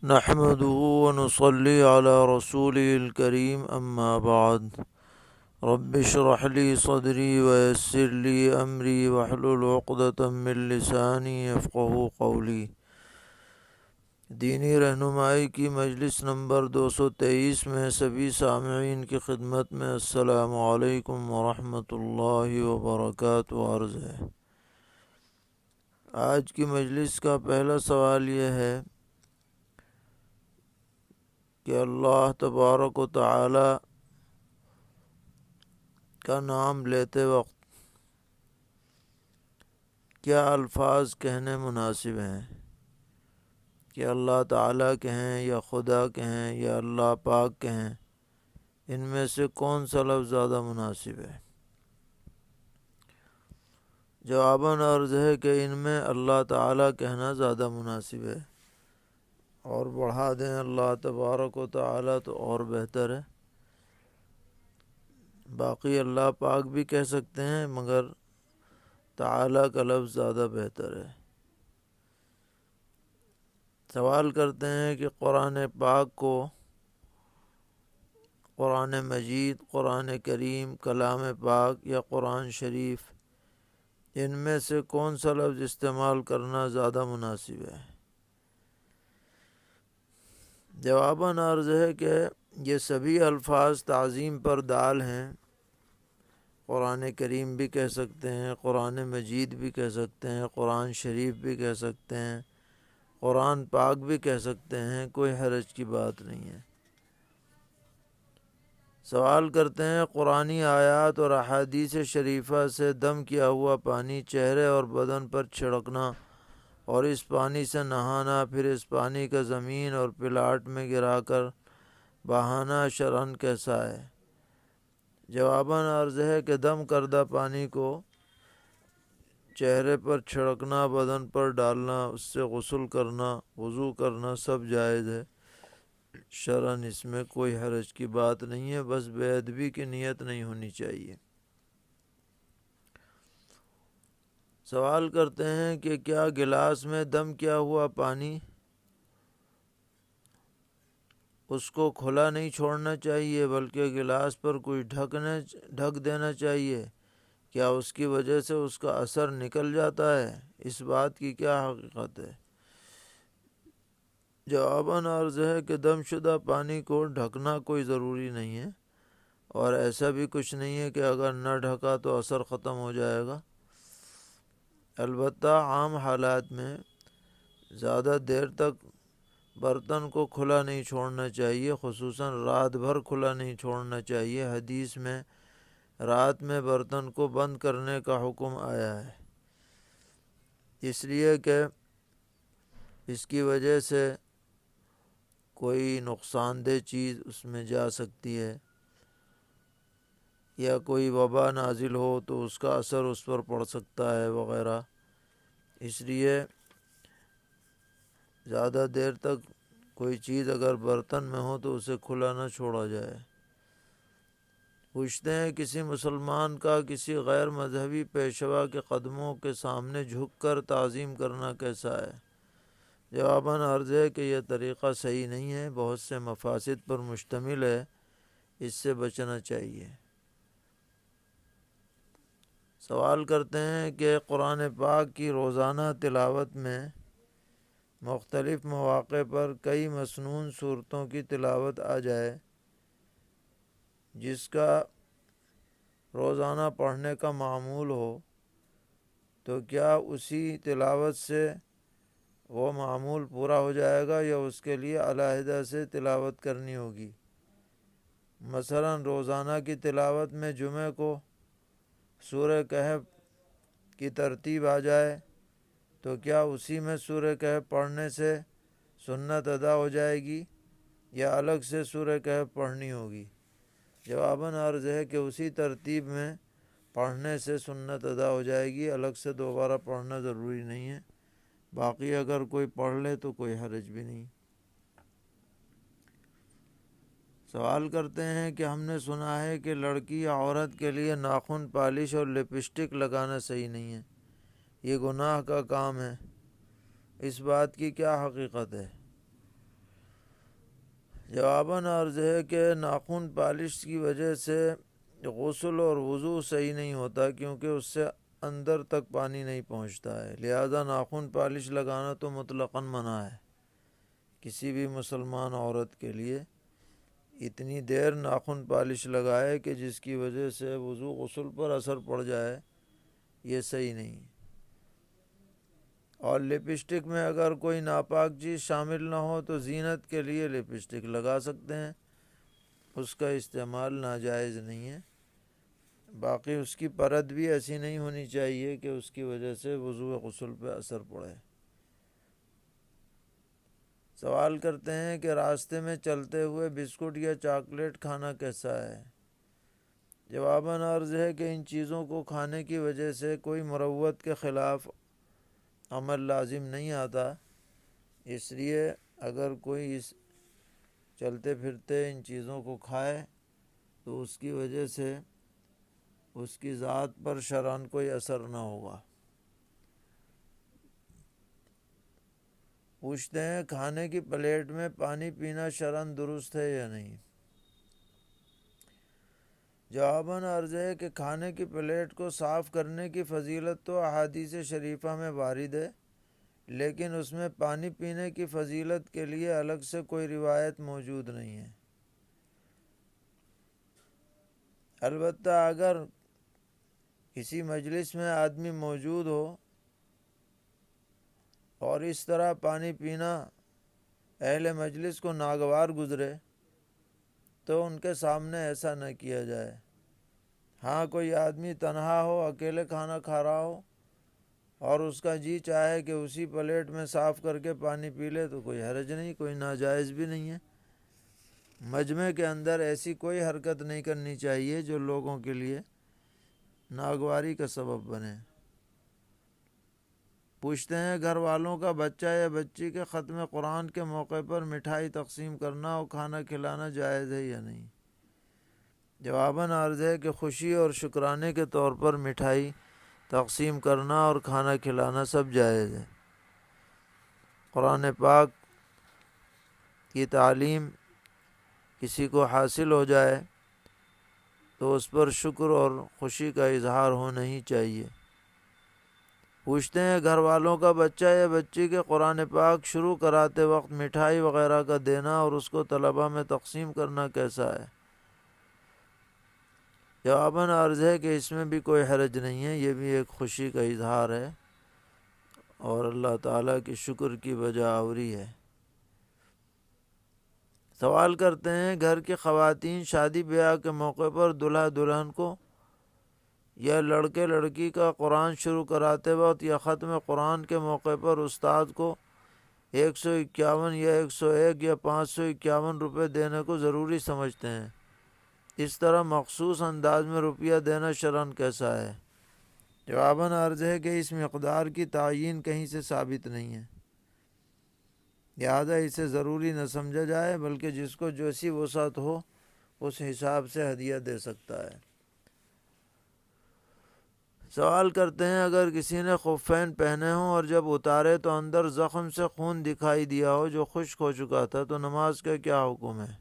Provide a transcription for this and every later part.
نحمده ونصلي على رسوله الكريم أما بعد رب اشرح لي صدري ويسر لي أمري واحلل عقدة من لساني يفقهوا قولي۔ دینی رہنمائی کی مجلس نمبر 223 میں سبھی سامعین کی خدمت میں السلام علیکم ورحمۃ اللہ وبرکاتہ عرض ہے۔ آج کی مجلس کا پہلا سوال یہ ہے کہ اللہ تبارک و تعالی کا نام لیتے وقت کیا الفاظ کہنے مناسب ہیں؟ کہ اللہ تعالیٰ کہیں یا خدا کہیں یا اللہ پاک کہیں، ان میں سے کون سا لفظ زیادہ مناسب ہے؟ جواباً عرض ہے کہ ان میں اللہ تعالیٰ کہنا زیادہ مناسب ہے، اور بڑھا دیں اللہ تبارک و تعالیٰ تو اور بہتر ہے۔ باقی اللہ پاک بھی کہہ سکتے ہیں، مگر تعالیٰ کا لفظ زیادہ بہتر ہے۔ سوال کرتے ہیں کہ قرآن پاک کو، قرآن مجید، قرآن کریم، کلام پاک یا قرآن شریف، ان میں سے کون سا لفظ استعمال کرنا زیادہ مناسب ہے؟ جواباً عرض ہے کہ یہ سبھی الفاظ تعظیم پر دال ہیں۔ قرآن کریم بھی کہہ سکتے ہیں، قرآن مجید بھی کہہ سکتے ہیں، قرآن شریف بھی کہہ سکتے ہیں، قرآن پاک بھی کہہ سکتے ہیں، کوئی حرج کی بات نہیں ہے۔ سوال کرتے ہیں قرآنی آیات اور احادیث شریفہ سے دم کیا ہوا پانی چہرے اور بدن پر چھڑکنا اور اس پانی سے نہانا، پھر اس پانی کا زمین اور پلاٹ میں گرا کر بہانا شرعاً کیسا ہے؟ جواباً عرض ہے کہ دم کردہ پانی کو چہرے پر چھڑکنا، بدن پر ڈالنا، اس سے غسل کرنا، وضو کرنا سب جائز ہے۔ شرعاً اس میں کوئی حرج کی بات نہیں ہے، بس بے ادبی کی نیت نہیں ہونی چاہیے۔ سوال کرتے ہیں کہ کیا گلاس میں دم کیا ہوا پانی، اس کو کھلا نہیں چھوڑنا چاہیے بلکہ گلاس پر کوئی ڈھک دینا چاہیے؟ کیا اس کی وجہ سے اس کا اثر نکل جاتا ہے؟ اس بات کی کیا حقیقت ہے؟ جواباً عرض ہے کہ دم شدہ پانی کو ڈھکنا کوئی ضروری نہیں ہے، اور ایسا بھی کچھ نہیں ہے کہ اگر نہ ڈھکا تو اثر ختم ہو جائے گا۔ البتہ عام حالات میں زیادہ دیر تک برتن کو کھلا نہیں چھوڑنا چاہیے، خصوصاً رات بھر کھلا نہیں چھوڑنا چاہیے۔ حدیث میں رات میں برتن کو بند کرنے کا حکم آیا ہے، اس لیے کہ اس کی وجہ سے کوئی نقصان دہ چیز اس میں جا سکتی ہے، یا کوئی وبا نازل ہو تو اس کا اثر اس پر پڑ سکتا ہے وغیرہ۔ اس لیے زیادہ دیر تک کوئی چیز اگر برتن میں ہو تو اسے کھلا نہ چھوڑا جائے۔ پوچھتے ہیں کسی مسلمان کا کسی غیر مذہبی پیشوا کے قدموں کے سامنے جھک کر تعظیم کرنا کیسا ہے؟ جواباً عرض ہے کہ یہ طریقہ صحیح نہیں ہے، بہت سے مفاسد پر مشتمل ہے، اس سے بچنا چاہیے۔ سوال کرتے ہیں کہ قرآن پاک کی روزانہ تلاوت میں مختلف مواقع پر کئی مسنون صورتوں کی تلاوت آ جائے، جس کا روزانہ پڑھنے کا معمول ہو، تو کیا اسی تلاوت سے وہ معمول پورا ہو جائے گا یا اس کے لیے علیحدہ سے تلاوت کرنی ہوگی؟ مثلاً روزانہ کی تلاوت میں جمعہ کو سورہ کہف کی ترتیب آ جائے تو کیا اسی میں سورہ کہف پڑھنے سے سنت ادا ہو جائے گی یا الگ سے سورہ کہف پڑھنی ہوگی؟ جواباً عرض ہے کہ اسی ترتیب میں پڑھنے سے سنت ادا ہو جائے گی، الگ سے دوبارہ پڑھنا ضروری نہیں ہے۔ باقی اگر کوئی پڑھ لے تو کوئی حرج بھی نہیں۔ سوال کرتے ہیں کہ ہم نے سنا ہے کہ لڑکی یا عورت کے لیے ناخن پالش اور لپسٹک لگانا صحیح نہیں ہے، یہ گناہ کا کام ہے، اس بات کی کیا حقیقت ہے؟ جواباً عرض ہے کہ ناخن پالش کی وجہ سے غسل اور وضو صحیح نہیں ہوتا، کیونکہ اس سے اندر تک پانی نہیں پہنچتا ہے، لہذا ناخن پالش لگانا تو مطلقاً منع ہے۔ کسی بھی مسلمان عورت کے لیے اتنی دیر ناخن پالش لگائے کہ جس کی وجہ سے وضو غسل پر اثر پڑ جائے، یہ صحیح نہیں۔ اور لپسٹک میں اگر کوئی ناپاک چیز شامل نہ ہو تو زینت کے لیے لپسٹک لگا سکتے ہیں، اس کا استعمال ناجائز نہیں ہے۔ باقی اس کی پرت بھی ایسی نہیں ہونی چاہیے کہ اس کی وجہ سے وضو غسل پہ اثر پڑے۔ سوال کرتے ہیں کہ راستے میں چلتے ہوئے بسکٹ یا چاکلیٹ کھانا کیسا ہے؟ جواباً عرض ہے کہ ان چیزوں کو کھانے کی وجہ سے کوئی مروت کے خلاف عمل لازم نہیں آتا، اس لیے اگر کوئی چلتے پھرتے ان چیزوں کو کھائے تو اس کی وجہ سے اس کی ذات پر شرعاً کوئی اثر نہ ہوگا۔ پوچھتے ہیں کھانے کی پلیٹ میں پانی پینا شرعاً درست ہے یا نہیں؟ جواباً عرض ہے کہ کھانے کی پلیٹ کو صاف کرنے کی فضیلت تو احادیث شریفہ میں وارد ہے، لیکن اس میں پانی پینے کی فضیلت کے لیے الگ سے کوئی روایت موجود نہیں ہے۔ البتہ اگر کسی مجلس میں آدمی موجود ہو اور اس طرح پانی پینا اہل مجلس کو ناگوار گزرے تو ان کے سامنے ایسا نہ کیا جائے۔ ہاں کوئی آدمی تنہا ہو، اکیلے کھانا کھا رہا ہو اور اس کا جی چاہے کہ اسی پلیٹ میں صاف کر کے پانی پی لے تو کوئی حرج نہیں، کوئی ناجائز بھی نہیں ہے۔ مجمع کے اندر ایسی کوئی حرکت نہیں کرنی چاہیے جو لوگوں کے لیے ناگواری کا سبب بنے۔ پوچھتے ہیں گھر والوں کا بچہ یا بچی کے ختم قرآن کے موقع پر مٹھائی تقسیم کرنا اور کھانا کھلانا جائز ہے یا نہیں؟ جواباً عرض ہے کہ خوشی اور شکرانے کے طور پر مٹھائی تقسیم کرنا اور کھانا کھلانا سب جائز ہے۔ قرآن پاک کی تعلیم کسی کو حاصل ہو جائے تو اس پر شکر اور خوشی کا اظہار ہونا ہی چاہیے۔ پوچھتے ہیں گھر والوں کا بچہ یا بچی کے قرآن پاک شروع کراتے وقت مٹھائی وغیرہ کا دینا اور اس کو طلباء میں تقسیم کرنا کیسا ہے؟ جواباً عرض ہے کہ اس میں بھی کوئی حرج نہیں ہے، یہ بھی ایک خوشی کا اظہار ہے اور اللہ تعالیٰ کی شکر کی بجا آوری ہے۔ سوال کرتے ہیں گھر کی خواتین شادی بیاہ کے موقع پر دلہا دلہن کو یا لڑکے لڑکی کا قرآن شروع کراتے وقت یا ختم قرآن کے موقع پر استاد کو 151 یا 101 یا 551 روپے دینے کو ضروری سمجھتے ہیں، اس طرح مخصوص انداز میں روپیہ دینا شرعاً کیسا ہے؟ جواباً عرض ہے کہ اس مقدار کی تعیین کہیں سے ثابت نہیں ہے، لہذا اسے ضروری نہ سمجھا جائے، بلکہ جس کو جیسی وسعت ہو اس حساب سے ہدیہ دے سکتا ہے۔ سوال کرتے ہیں اگر کسی نے خفین پہنے ہوں اور جب اتارے تو اندر زخم سے خون دکھائی دیا ہو جو خشک ہو چکا تھا تو نماز کا کیا حکم ہے؟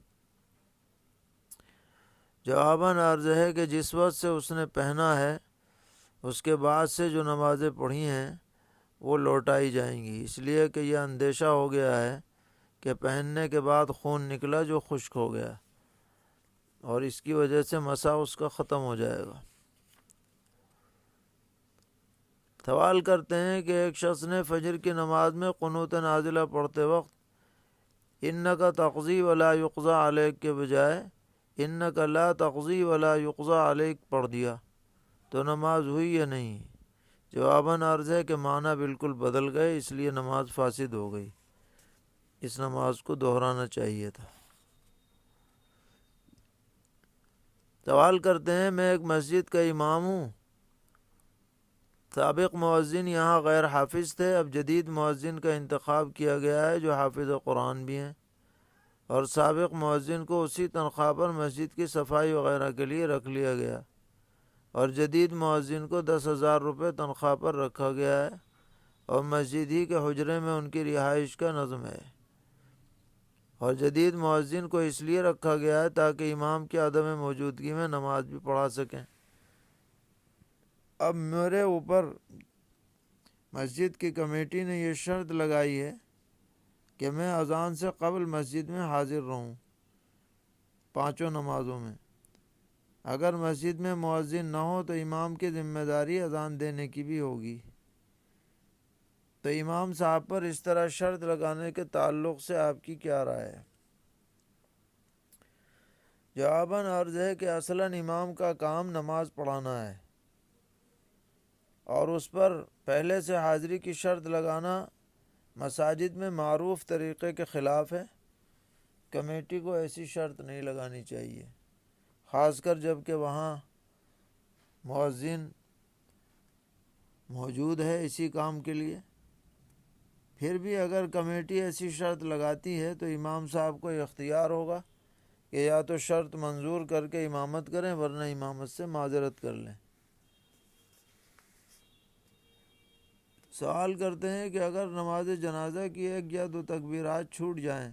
جواباً عرض ہے کہ جس وقت سے اس نے پہنا ہے اس کے بعد سے جو نمازیں پڑھی ہیں وہ لوٹائی جائیں گی، اس لیے کہ یہ اندیشہ ہو گیا ہے کہ پہننے کے بعد خون نکلا جو خشک ہو گیا اور اس کی وجہ سے مسا اس کا ختم ہو جائے گا۔ سوال کرتے ہیں کہ ایک شخص نے فجر کی نماز میں قنوت نازلہ پڑھتے وقت انک تقضی ولا یقضی علیک کے بجائے انک لا تقضی ولا یقضی علیک پڑھ دیا تو نماز ہوئی یا نہیں؟ جواباً عرض ہے کہ معنی بالکل بدل گئے، اس لیے نماز فاسد ہو گئی، اس نماز کو دہرانا چاہیے تھا۔ سوال کرتے ہیں میں ایک مسجد کا امام ہوں، سابق مؤذن یہاں غیر حافظ تھے، اب جدید مؤذن کا انتخاب کیا گیا ہے جو حافظ قرآن بھی ہیں، اور سابق مؤذن کو اسی تنخواہ پر مسجد کی صفائی وغیرہ کے لیے رکھ لیا گیا اور جدید مؤذن کو 10,000 روپے تنخواہ پر رکھا گیا ہے اور مسجد ہی کے حجرے میں ان کی رہائش کا نظم ہے اور جدید مؤذن کو اس لیے رکھا گیا ہے تاکہ امام کی عدم موجودگی میں نماز بھی پڑھا سکیں۔ اب میرے اوپر مسجد کی کمیٹی نے یہ شرط لگائی ہے کہ میں اذان سے قبل مسجد میں حاضر رہوں 5 نمازوں میں۔ اگر مسجد میں مؤذن نہ ہو تو امام کی ذمہ داری اذان دینے کی بھی ہوگی۔ تو امام صاحب پر اس طرح شرط لگانے کے تعلق سے آپ کی کیا رائے ہے؟ جواباً عرض ہے کہ اصلاً امام کا کام نماز پڑھانا ہے، اور اس پر پہلے سے حاضری کی شرط لگانا مساجد میں معروف طریقے کے خلاف ہے۔ کمیٹی کو ایسی شرط نہیں لگانی چاہیے، خاص کر جب کہ وہاں مؤذن موجود ہے اسی کام کے لیے۔ پھر بھی اگر کمیٹی ایسی شرط لگاتی ہے تو امام صاحب کو اختیار ہوگا کہ یا تو شرط منظور کر کے امامت کریں ورنہ امامت سے معذرت کر لیں۔ سوال کرتے ہیں کہ اگر نماز جنازہ کی 1 یا 2 تکبیرات چھوٹ جائیں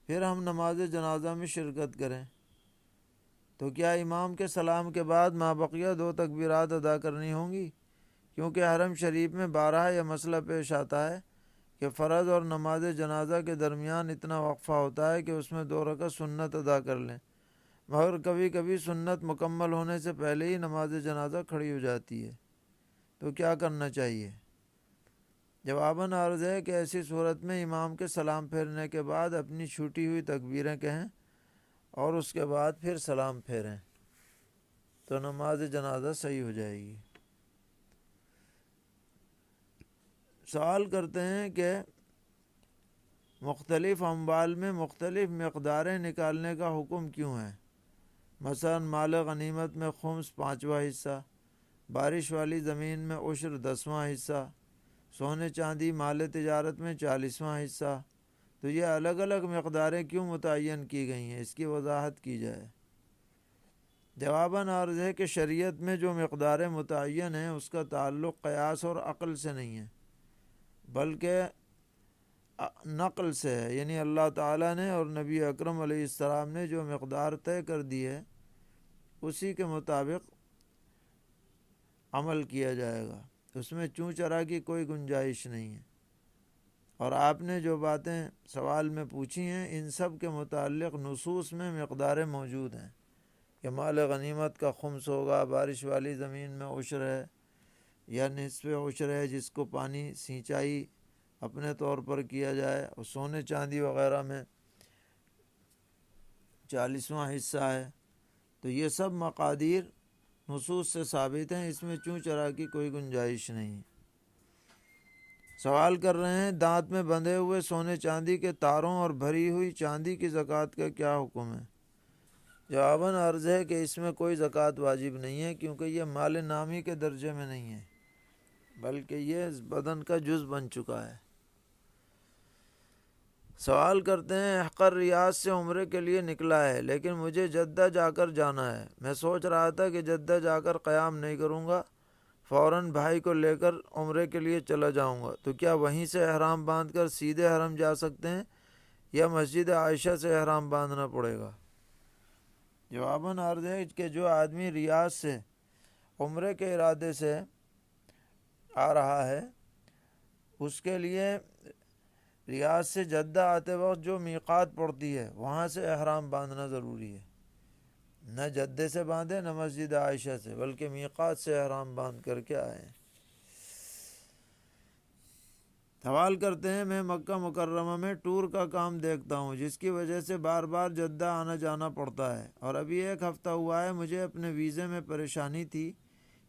پھر ہم نماز جنازہ میں شرکت کریں تو کیا امام کے سلام کے بعد مابقیہ 2 تکبیرات ادا کرنی ہوں گی؟ کیونکہ حرم شریف میں بارہا یہ مسئلہ پیش آتا ہے کہ فرض اور نماز جنازہ کے درمیان اتنا وقفہ ہوتا ہے کہ اس میں 2 رکعت سنت ادا کر لیں، مگر کبھی کبھی سنت مکمل ہونے سے پہلے ہی نماز جنازہ کھڑی ہو جاتی ہے، تو کیا کرنا چاہیے؟ جواباً عرض ہے کہ ایسی صورت میں امام کے سلام پھیرنے کے بعد اپنی چھوٹی ہوئی تکبیریں کہیں اور اس کے بعد پھر سلام پھیریں تو نماز جنازہ صحیح ہو جائے گی۔ سوال کرتے ہیں کہ مختلف اموال میں مختلف مقداریں نکالنے کا حکم کیوں ہے؟ مثلا مال غنیمت میں خمس 5واں حصہ، بارش والی زمین میں عشر 10واں حصہ، سونے چاندی مال تجارت میں 40واں حصہ، تو یہ الگ الگ مقداریں کیوں متعین کی گئی ہیں؟ اس کی وضاحت کی جائے۔ جواباً عرض ہے کہ شریعت میں جو مقداریں متعین ہیں اس کا تعلق قیاس اور عقل سے نہیں ہے بلکہ نقل سے ہے، یعنی اللہ تعالیٰ نے اور نبی اکرم علیہ السلام نے جو مقدار طے کر دی ہے اسی کے مطابق عمل کیا جائے گا، اس میں چوں چرا کی کوئی گنجائش نہیں ہے۔ اور آپ نے جو باتیں سوال میں پوچھی ہیں ان سب کے متعلق نصوص میں مقداریں موجود ہیں کہ مال غنیمت کا خمس ہوگا، بارش والی زمین میں عشر ہے یا نصف عشر ہے جس کو پانی سینچائی اپنے طور پر کیا جائے، اور سونے چاندی وغیرہ میں 40واں حصہ ہے، تو یہ سب مقادیر نصوص سے ثابت ہیں، اس میں چوں چرا کی کوئی گنجائش نہیں۔ سوال کر رہے ہیں دانت میں بندھے ہوئے سونے چاندی کے تاروں اور بھری ہوئی چاندی کی زکوٰۃ کا کیا حکم ہے؟ جواباً عرض ہے کہ اس میں کوئی زکوٰۃ واجب نہیں ہے کیونکہ یہ مال نامی کے درجے میں نہیں ہے بلکہ یہ بدن کا جز بن چکا ہے۔ سوال کرتے ہیں حقر ریاض سے عمرے کے لیے نکلا ہے لیکن مجھے جدہ جا کر جانا ہے، میں سوچ رہا تھا کہ جدہ جا کر قیام نہیں کروں گا، فوراً بھائی کو لے کر عمرے کے لیے چلا جاؤں گا، تو کیا وہیں سے احرام باندھ کر سیدھے حرم جا سکتے ہیں یا مسجد عائشہ سے احرام باندھنا پڑے گا؟ جواباً عرض ہے کہ جو آدمی ریاض سے عمرے کے ارادے سے آ رہا ہے اس کے لیے ریاض سے جدہ آتے وقت جو میقات پڑتی ہے وہاں سے احرام باندھنا ضروری ہے، نہ جدے سے باندھے نہ مسجد عائشہ سے بلکہ میقات سے احرام باندھ کر کے آئیں۔ سوال کرتے ہیں میں مکہ مکرمہ میں ٹور کا کام دیکھتا ہوں جس کی وجہ سے بار بار جدہ آنا جانا پڑتا ہے، اور ابھی 1 ہفتہ ہوا ہے مجھے اپنے ویزے میں پریشانی تھی،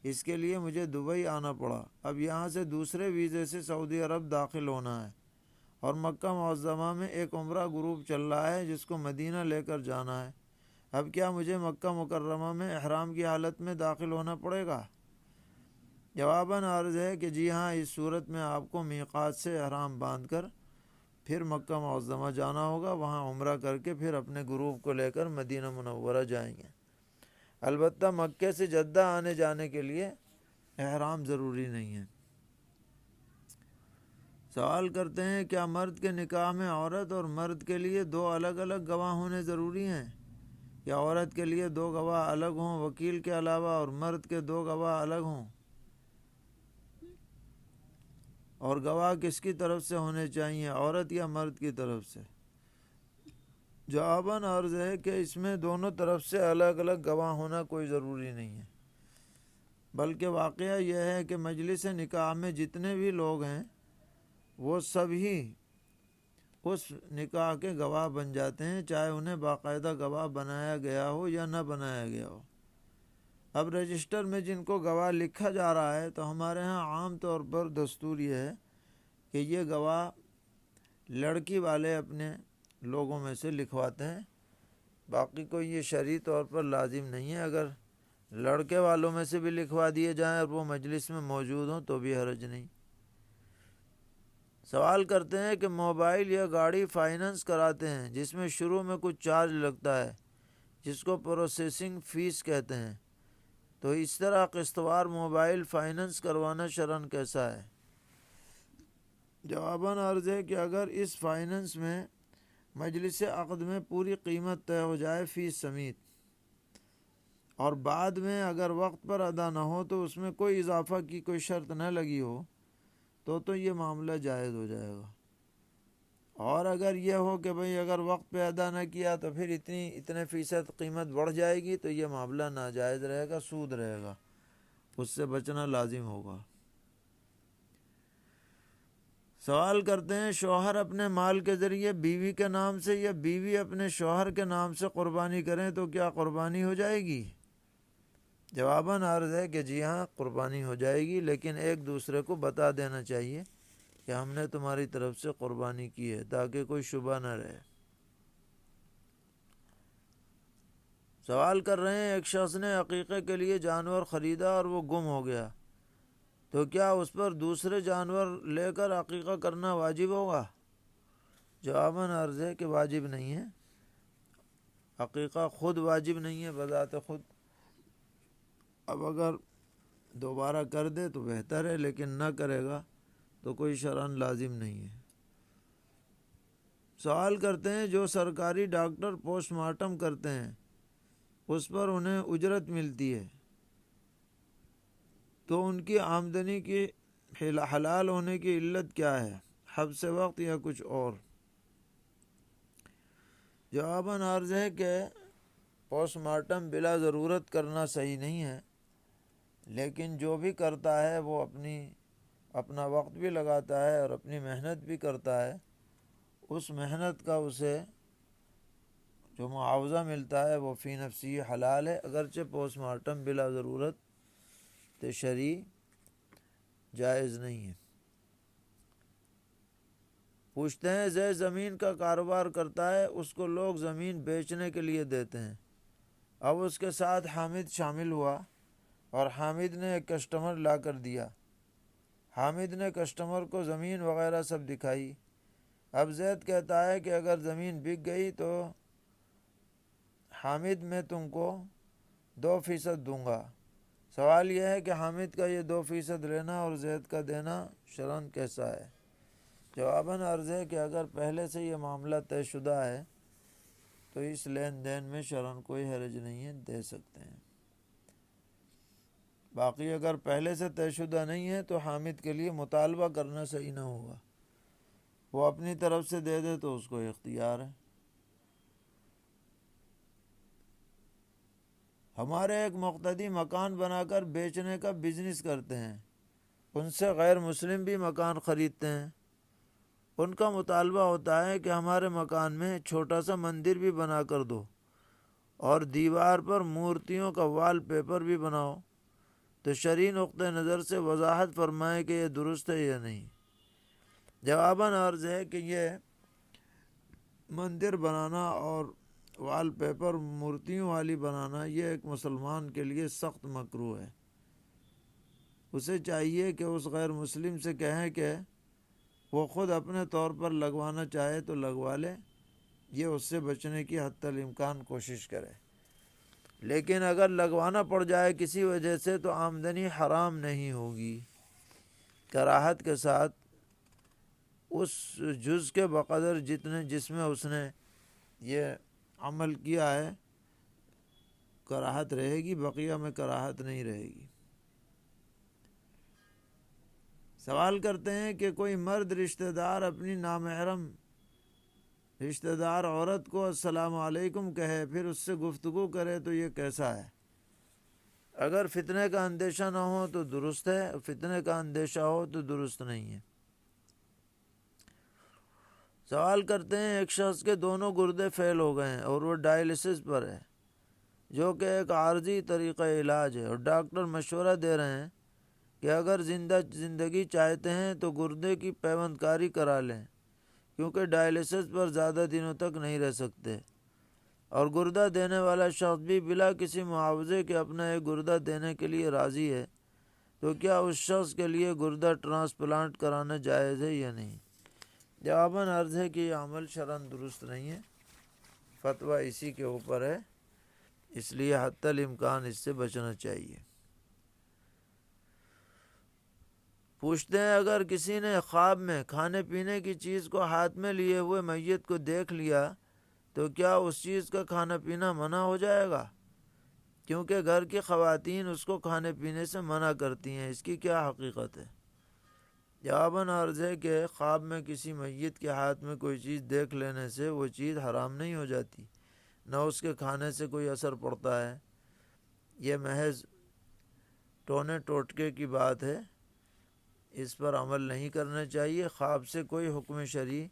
اس کے لیے مجھے دبئی آنا پڑا، اب یہاں سے دوسرے ویزے سے سعودی عرب داخل ہونا ہے، اور مکہ معظمہ میں ایک عمرہ گروپ چل رہا ہے جس کو مدینہ لے کر جانا ہے، اب کیا مجھے مکہ مکرمہ میں احرام کی حالت میں داخل ہونا پڑے گا؟ جواباً عرض ہے کہ جی ہاں، اس صورت میں آپ کو میقات سے احرام باندھ کر پھر مکہ معظمہ جانا ہوگا، وہاں عمرہ کر کے پھر اپنے گروپ کو لے کر مدینہ منورہ جائیں گے۔ البتہ مکے سے جدہ آنے جانے کے لیے احرام ضروری نہیں ہے۔ سوال کرتے ہیں کیا مرد کے نکاح میں عورت اور مرد کے لیے دو الگ الگ گواہ ہونے ضروری ہیں، یا عورت کے لیے دو گواہ الگ ہوں وکیل کے علاوہ اور مرد کے دو گواہ الگ ہوں، اور گواہ کس کی طرف سے ہونے چاہیے، عورت یا مرد کی طرف سے؟ جواباً عرض ہے کہ اس میں دونوں طرف سے الگ الگ گواہ ہونا کوئی ضروری نہیں ہے، بلکہ واقعہ یہ ہے کہ مجلس نکاح میں جتنے بھی لوگ ہیں وہ سبھی اس نکاح کے گواہ بن جاتے ہیں، چاہے انہیں باقاعدہ گواہ بنایا گیا ہو یا نہ بنایا گیا ہو۔ اب رجسٹر میں جن کو گواہ لکھا جا رہا ہے تو ہمارے ہاں عام طور پر دستور یہ ہے کہ یہ گواہ لڑکی والے اپنے لوگوں میں سے لکھواتے ہیں، باقی کوئی یہ شرعی طور پر لازم نہیں ہے، اگر لڑکے والوں میں سے بھی لکھوا دیے جائیں اور وہ مجلس میں موجود ہوں تو بھی حرج نہیں۔ سوال کرتے ہیں کہ موبائل یا گاڑی فائننس کراتے ہیں جس میں شروع میں کچھ چارج لگتا ہے جس کو پروسیسنگ فیس کہتے ہیں، تو اس طرح قسط وار موبائل فائننس کروانا شرعاً کیسا ہے؟ جواباً عرض ہے کہ اگر اس فائننس میں مجلس عقد میں پوری قیمت طے ہو جائے فیس سمیت، اور بعد میں اگر وقت پر ادا نہ ہو تو اس میں کوئی اضافہ کی کوئی شرط نہ لگی ہو تو یہ معاملہ جائز ہو جائے گا، اور اگر یہ ہو کہ بھئی اگر وقت پہ ادا نہ کیا تو پھر اتنے فیصد قیمت بڑھ جائے گی تو یہ معاملہ ناجائز رہے گا، سود رہے گا، اس سے بچنا لازم ہوگا۔ سوال کرتے ہیں شوہر اپنے مال کے ذریعے بیوی کے نام سے یا بیوی اپنے شوہر کے نام سے قربانی کریں تو کیا قربانی ہو جائے گی؟ جواباً عرض ہے کہ جی ہاں قربانی ہو جائے گی، لیکن ایک دوسرے کو بتا دینا چاہیے کہ ہم نے تمہاری طرف سے قربانی کی ہے تاکہ کوئی شبہ نہ رہے۔ سوال کر رہے ہیں ایک شخص نے عقیقے کے لیے جانور خریدا اور وہ گم ہو گیا، تو کیا اس پر دوسرے جانور لے کر عقیقہ کرنا واجب ہوگا؟ جواباً عرض ہے کہ واجب نہیں ہے، عقیقہ خود واجب نہیں ہے بذات خود، اب اگر دوبارہ کر دے تو بہتر ہے، لیکن نہ کرے گا تو کوئی شرعاً لازم نہیں ہے۔ سوال کرتے ہیں جو سرکاری ڈاکٹر پوسٹ مارٹم کرتے ہیں اس پر انہیں اجرت ملتی ہے تو ان کی آمدنی کی حلال ہونے کی علت کیا ہے، حبس وقت یا کچھ اور؟ جواباً عرض ہے کہ پوسٹ مارٹم بلا ضرورت کرنا صحیح نہیں ہے، لیکن جو بھی کرتا ہے وہ اپنا وقت بھی لگاتا ہے اور اپنی محنت بھی کرتا ہے، اس محنت کا اسے جو معاوضہ ملتا ہے وہ فی نفسی حلال ہے، اگرچہ پوسٹ مارٹم بلا ضرورت شرعی جائز نہیں ہے۔ پوچھتے ہیں زید زمین کا کاروبار کرتا ہے، اس کو لوگ زمین بیچنے کے لیے دیتے ہیں، اب اس کے ساتھ حامد شامل ہوا اور حامد نے ایک کسٹمر لا کر دیا، حامد نے کسٹمر کو زمین وغیرہ سب دکھائی، اب زید کہتا ہے کہ اگر زمین بک گئی تو حامد میں تم کو 2% دوں گا۔ سوال یہ ہے کہ حامد کا یہ 2% لینا اور زید کا دینا شرعاً کیسا ہے؟ جواباً عرض ہے کہ اگر پہلے سے یہ معاملہ طے شدہ ہے تو اس لین دین میں شرعاً کوئی حرج نہیں ہے، دے سکتے ہیں۔ باقی اگر پہلے سے طے شدہ نہیں ہے تو حامد کے لیے مطالبہ کرنا صحیح نہ ہوگا، وہ اپنی طرف سے دے دے تو اس کو اختیار ہے۔ ہمارے ایک مقتدی مکان بنا کر بیچنے کا بزنس کرتے ہیں، ان سے غیر مسلم بھی مکان خریدتے ہیں، ان کا مطالبہ ہوتا ہے کہ ہمارے مکان میں چھوٹا سا مندر بھی بنا کر دو اور دیوار پر مورتیوں کا وال پیپر بھی بناؤ، تو شرعی نقطہ نظر سے وضاحت فرمائے کہ یہ درست ہے یا نہیں؟ جواباً عرض ہے کہ یہ مندر بنانا اور وال پیپر مورتیوں والی بنانا یہ ایک مسلمان کے لیے سخت مکروہ ہے، اسے چاہیے کہ اس غیر مسلم سے کہیں کہ وہ خود اپنے طور پر لگوانا چاہے تو لگوا لے، یہ اس سے بچنے کی حتی الامکان کوشش کرے، لیکن اگر لگوانا پڑ جائے کسی وجہ سے تو آمدنی حرام نہیں ہوگی، کراہت کے ساتھ اس جز کے بقدر جس میں اس نے یہ عمل کیا ہے کراہت رہے گی، بقیہ میں کراہت نہیں رہے گی۔ سوال کرتے ہیں کہ کوئی مرد رشتہ دار اپنی نامحرم رشتہ دار عورت کو السلام علیکم کہے پھر اس سے گفتگو کرے تو یہ کیسا ہے؟ اگر فتنے کا اندیشہ نہ ہو تو درست ہے، فتنے کا اندیشہ ہو تو درست نہیں ہے۔ سوال کرتے ہیں ایک شخص کے دونوں گردے فیل ہو گئے ہیں اور وہ ڈائلسس پر ہے، جو کہ ایک عارضی طریقہ علاج ہے، اور ڈاکٹر مشورہ دے رہے ہیں کہ اگر زندگی چاہتے ہیں تو گردے کی پیوند کاری کرا لیں، کیونکہ ڈائلسس پر زیادہ دنوں تک نہیں رہ سکتے، اور گردہ دینے والا شخص بھی بلا کسی معاوضے کے اپنا ایک گردہ دینے کے لیے راضی ہے، تو کیا اس شخص کے لیے گردہ ٹرانسپلانٹ کرانا جائز ہے یا نہیں؟ جواباً عرض ہے کہ یہ عمل شرعاً درست نہیں ہے، فتویٰ اسی کے اوپر ہے، اس لیے حتی الامکان اس سے بچنا چاہیے۔ پوچھتے ہیں اگر کسی نے خواب میں کھانے پینے کی چیز کو ہاتھ میں لیے ہوئے میت کو دیکھ لیا تو کیا اس چیز کا کھانا پینا منع ہو جائے گا؟ کیونکہ گھر کی خواتین اس کو کھانے پینے سے منع کرتی ہیں، اس کی کیا حقیقت ہے؟ جواباً عرض ہے کہ خواب میں کسی میت کے ہاتھ میں کوئی چیز دیکھ لینے سے وہ چیز حرام نہیں ہو جاتی، نہ اس کے کھانے سے کوئی اثر پڑتا ہے، یہ محض ٹونے ٹوٹکے کی بات ہے، اس پر عمل نہیں کرنا چاہیے۔ خواب سے کوئی حکم شرعی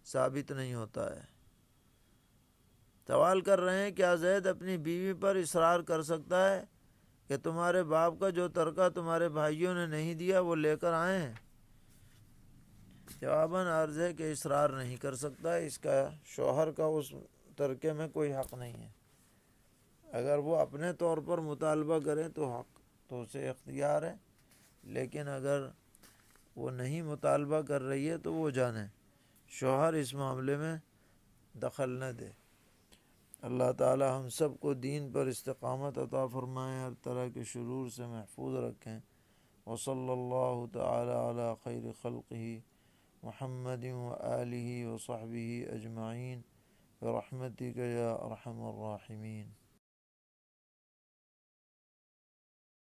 ثابت نہیں ہوتا ہے۔ سوال کر رہے ہیں کیا زید اپنی بیوی پر اصرار کر سکتا ہے کہ تمہارے باپ کا جو ترکہ تمہارے بھائیوں نے نہیں دیا وہ لے کر آئے ہیں؟ جواباً عرض ہے کہ اصرار نہیں کر سکتا، اس کا شوہر کا اس ترکے میں کوئی حق نہیں ہے۔ اگر وہ اپنے طور پر مطالبہ کرے تو حق تو اسے اختیار ہے، لیکن اگر وہ نہیں مطالبہ کر رہی ہے تو وہ جانے شوہر اس معاملے میں دخل نہ دے۔ اللہ تعالی ہم سب کو دین پر استقامت عطا فرمائے، ہر طرح کے شرور سے محفوظ رکھیں۔ وصلی اللہ تعالی علی خیر خلقہ محمد وآلہ وصحبہ اجمعین برحمتک یا ارحم الراحمین۔